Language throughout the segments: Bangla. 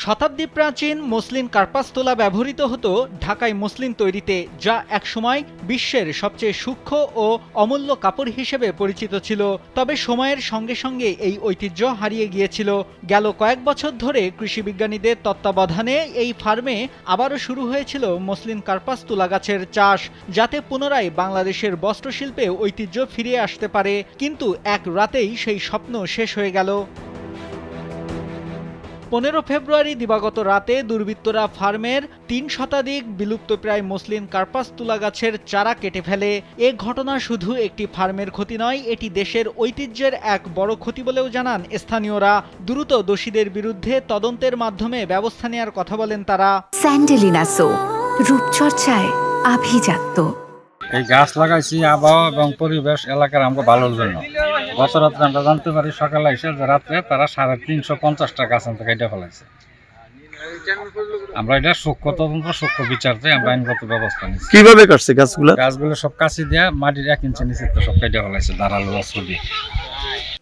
শতাব্দী প্রাচীন মসলিন কার্পাস তুলা ব্যবহৃত হতো ঢাকায় মসলিন তৈরিতে, যা একসময় বিশ্বের সবচেয়ে সূক্ষ্ম ও অমূল্য কাপড় হিসেবে পরিচিত ছিল। তবে সময়ের সঙ্গে সঙ্গে এই ঐতিহ্য হারিয়ে গিয়েছিল। গেল কয়েক বছর ধরে কৃষি বিজ্ঞানীদের তত্ত্বাবধানে এই ফার্মে আবারও শুরু হয়েছিল মসলিন কার্পাস তুলা গাছের চাষ, যাতে পুনরায় বাংলাদেশের বস্ত্রশিল্পে ঐতিহ্য ফিরে আসতে পারে। কিন্তু এক রাতেই সেই স্বপ্ন শেষ হয়ে গেল। 15 ফেব্রুয়ারি দিবাগত রাতে দুর্বৃত্তরা ফার্মের 3 শতাধিক বিলুপ্তপ্রায় মসলিন কার্পাস তুলা গাছের চারা কেটে ফেলে। এ ঘটনা শুধু একটি ফার্মের ক্ষতি নয়, এটি দেশের ঐতিহ্যের এক বড় ক্ষতি বলেও জানান স্থানীয়রা। দ্রুত দোষীদের বিরুদ্ধে তদন্তের মাধ্যমে ব্যবস্থা নেওয়ার কথা বলেন তারা। স্যান্ডেলিনা সো, রূপচর্চায় আভিজাত্য। এই গাছ লাগাইছি আবহাওয়া এবং পরিবেশ এলাকার আমরা ভালোর জন্য। গত রাত্রে আমরা জানতে পারি সকালে এসে যে রাত্রে তারা 350টা গাছ আনতে কেটে ফেলাইছে। আমরা এটা সূক্ষ্ম তদন্ত সূক্ষ্ম বিচার চাই, আমরা আইনগত ব্যবস্থা নিচ্ছি। কিভাবে কাটছে গাছগুলো? গাছগুলো সব কাছি দিয়ে মাটির 1 ইঞ্চি নিচে সব কেটে ফেলাইছে ধারালো অস্ত্র দিয়ে।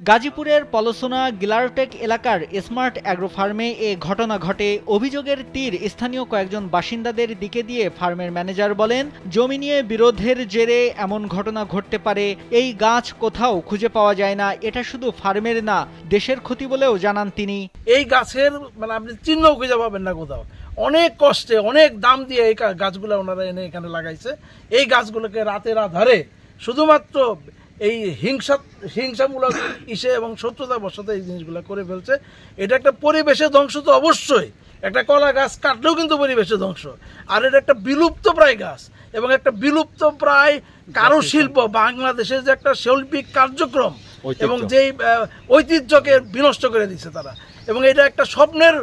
গাজীপুরের পলসোনা গিলারটেক এলাকার স্মার্ট অ্যাগ্রো ফার্মে এ ঘটনা ঘটে। অভিযোগের তীর স্থানীয় কয়েকজন বাসিন্দাদের দিকে দিয়ে ফার্মের ম্যানেজার বলেন, জমি নিয়ে বিরোধের জেরে এমন ঘটনা ঘটতে পারে। এই গাছ কোথাও খুঁজে পাওয়া যায় না। এটা শুধু ফার্মের না, দেশের ক্ষতি বলেও জানান তিনি। এই গাছের আপনি চিহ্ন খুঁজে পাবেন না কোথাও। অনেক কষ্টে অনেক দাম দিয়ে এই গাছগুলো ওনারা এনে এখানে লাগাইছে। এই গাছগুলোকে রাতের আধারে শুধুমাত্র এই হিংসামূলক ইসে এবং শত্রুতার বশতে এই জিনিসগুলো করে ফেলছে। এটা একটা পরিবেশের ধ্বংস তো অবশ্যই, একটা কলা গাছ কাটলেও কিন্তু পরিবেশের ধ্বংস। আর এটা একটা বিলুপ্ত প্রায় গাছ এবং একটা বিলুপ্ত প্রায় কারুশিল্প, বাংলাদেশের যে একটা শৈল্পিক কার্যক্রম এবং যেই ঐতিহ্যকে বিনষ্ট করে দিচ্ছে তারা, এবং এটা একটা স্বপ্নের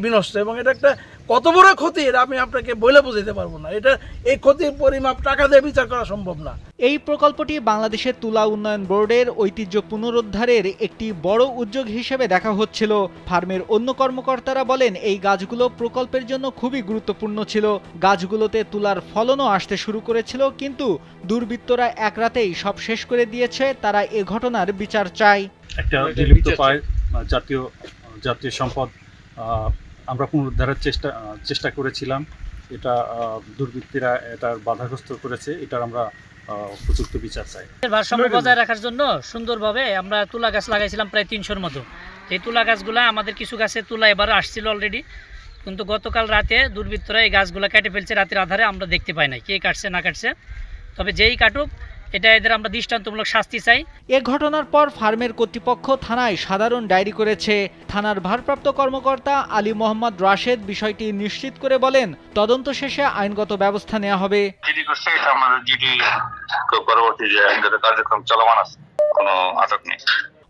বিনষ্ট, এবং এটা একটা কত বড় ক্ষতি এটা আমি আপনাকে বলে বুঝাইতে পারবো না। এটা এই ক্ষতির পরিমাপ টাকা দিয়ে বিচার করা সম্ভব না। এই প্রকল্পটি বাংলাদেশের তুলা উন্নয়ন বোর্ডের ঐতিহ্য পুনরুদ্ধারের একটি বড় উদ্যোগ হিসেবে দেখা হচ্ছিল। ফার্মের অন্য কর্মকর্তারা বলেন, এই গাছগুলো প্রকল্পের জন্য খুবই গুরুত্বপূর্ণ ছিল। গাছগুলোতে তুলার ফলনও আসতে শুরু করেছিল, কিন্তু দুর্বৃত্তরা এক রাতেই সব শেষ করে দিয়েছে। তারা এ ঘটনার বিচার চায়। একটা বিলুপ্ত প্রায় জাতীয় সম্পদ আমরা পুনরুদ্ধারের চেষ্টা করেছিলাম। এটা দুর্বৃত্তরা এটার বাধাগ্রস্ত করেছে। এটার আমরা উপযুক্ত বিচার চাই। ভারসাম্য বজায় রাখার জন্য সুন্দরভাবে আমরা তুলা গাছ লাগাইছিলাম প্রায় 300-র মতো। এই তুলা গাছগুলা আমাদের কিছু গাছে তুলা এবার আসছিল অলরেডি, কিন্তু গতকাল রাতে দুর্বৃত্তরা এই গাছগুলা কেটে ফেলছে রাতের আধারে। আমরা দেখতে পাই না কে কাটছে না কাটছে, তবে যেই কাটুক এটা এদের আমরা দৃষ্টান্তমূলক শাস্তি চাই। এ ঘটনার পর ফার্মের কর্তৃপক্ষ থানায় সাধারণ ডায়েরি করেছে। থানার ভারপ্রাপ্ত কর্মকর্তা আলী মোহাম্মদ রাশেদ বিষয়টি নিশ্চিত করে বলেন, তদন্ত শেষে আইনগত ব্যবস্থা নেওয়া হবে। কার্যক্রম চলমান আছে, কোনো আটক নেই।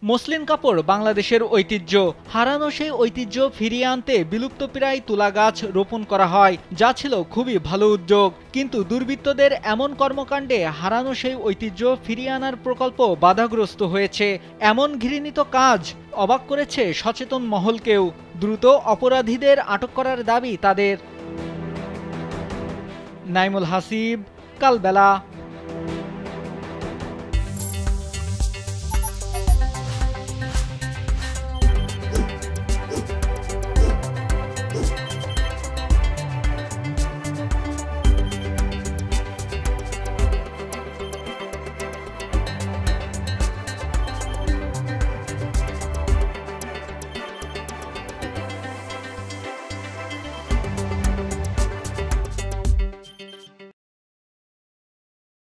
মসলিন কাপড় বাংলাদেশের ঐতিহ্য। হারানো সেই ঐতিহ্য ফিরিয়ে আনতে বিলুপ্তপ্রায় তুলা গাছ রোপণ করা হয়, যা ছিল খুবই ভালো উদ্যোগ। কিন্তু দুর্বৃত্তদের এমন কর্মকাণ্ডে হারানো সেই ঐতিহ্য ফিরিয়ে আনার প্রকল্প বাধাগ্রস্ত হয়েছে। এমন ঘৃণিত কাজ অবাক করেছে সচেতন মহলকেও। দ্রুত অপরাধীদের আটক করার দাবি তাদের। নাইমুল হাসিব, কালবেলা।